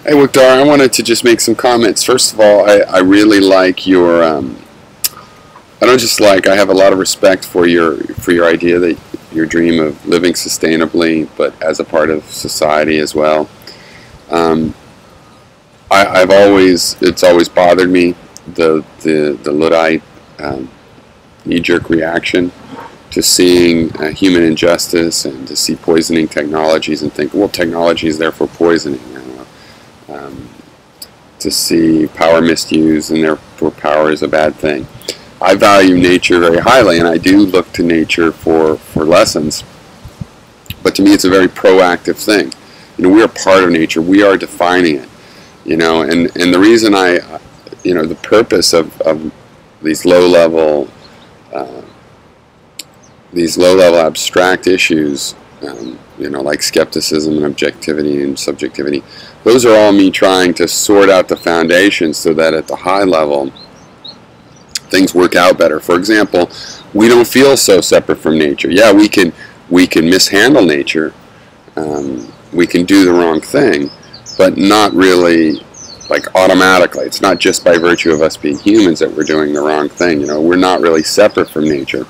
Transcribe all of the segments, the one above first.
Hey, wukdar, I wanted to just make some comments. First of all, I really like your, I don't just like, I have a lot of respect for your idea that your dream of living sustainably, but as a part of society as well. Um, it's always bothered me, the Luddite knee-jerk reaction to seeing human injustice and to see poisoning technologies and think, well, technology is therefore poisoning. To see power misused and therefore power is a bad thing. I value nature very highly, and I do look to nature for lessons, but to me it's a very proactive thing. We are part of nature. We are defining it. And the reason the purpose of these low-level abstract issues, like skepticism and objectivity and subjectivity, those are all me trying to sort out the foundations so that at the high level things work out better. For example, we don't feel so separate from nature. Yeah, we can mishandle nature, we can do the wrong thing, but not really like automatically. It's not just by virtue of us being humans that we're doing the wrong thing. We're not really separate from nature.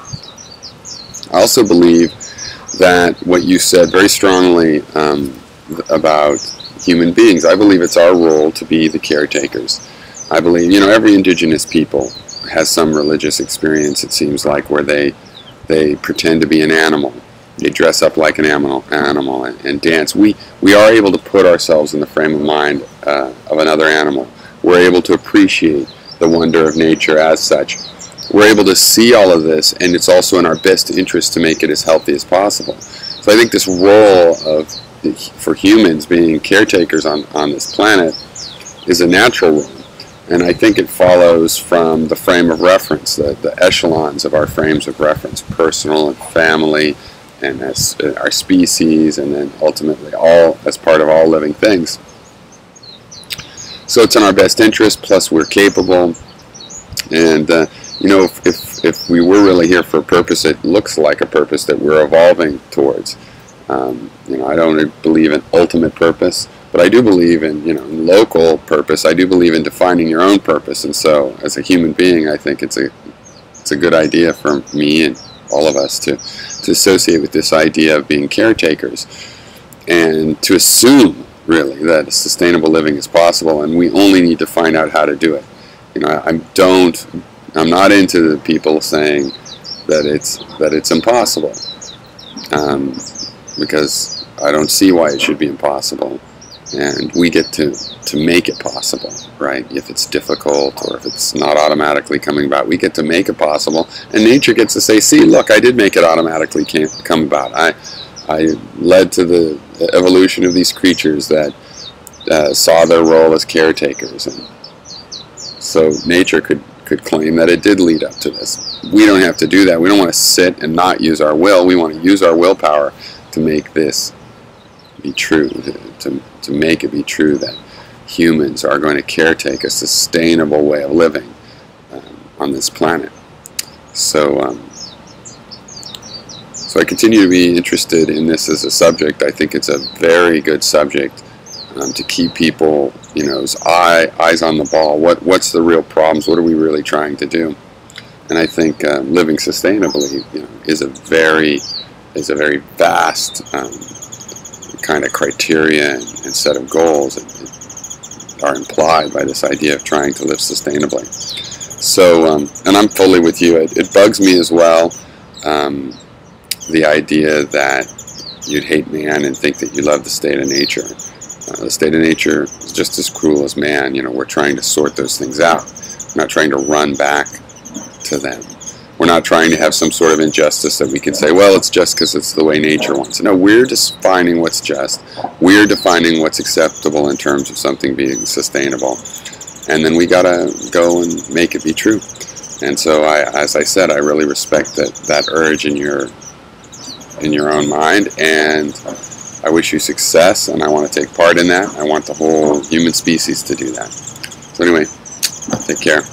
I also believe that what you said very strongly about human beings, I believe it's our role to be the caretakers. I believe, every indigenous people has some religious experience, it seems like, where they pretend to be an animal. They dress up like an animal and dance. We are able to put ourselves in the frame of mind of another animal. We're able to appreciate the wonder of nature as such. We're able to see all of this, and it's also in our best interest to make it as healthy as possible. So I think this role for humans being caretakers on this planet is a natural role, and I think it follows from the frame of reference, the echelons of our frames of reference, personal and family, and as our species, and then ultimately all as part of all living things. So it's in our best interest, plus we're capable, and if we were really here for a purpose, it looks like a purpose that we're evolving towards. I don't believe in ultimate purpose, but I do believe in local purpose. I do believe in defining your own purpose, and so as a human being, I think it's a good idea for me and all of us to associate with this idea of being caretakers and to assume really that sustainable living is possible, and we only need to find out how to do it. I'm not into the people saying that it's impossible, because I don't see why it should be impossible, and we get to make it possible, right? If it's difficult or if it's not automatically coming about, we get to make it possible, and nature gets to say, see, look, I did make it automatically come about. I led to the evolution of these creatures that saw their role as caretakers, and so nature could claim that it did lead up to this. We don't have to do that. We don't want to sit and not use our will. We want to use our willpower to make this be true, to make it be true that humans are going to caretake a sustainable way of living on this planet. So I continue to be interested in this as a subject. I think it's a very good subject to keep people, eyes on the ball. What's the real problems? What are we really trying to do? And I think living sustainably, is a very vast kind of criteria and set of goals that are implied by this idea of trying to live sustainably. So, and I'm fully with you. It bugs me as well, the idea that you'd hate man and think that you love the state of nature. The state of nature is just as cruel as man. We're trying to sort those things out. We're not trying to run back to them. We're not trying to have some sort of injustice that we can say, well, it's just because it's the way nature wants it. No, we're defining what's just. We're defining what's acceptable in terms of something being sustainable. And then we got to go and make it be true. And so, as I said, I really respect that urge in your own mind, and I wish you success, and I want to take part in that. I want the whole human species to do that. So anyway, take care.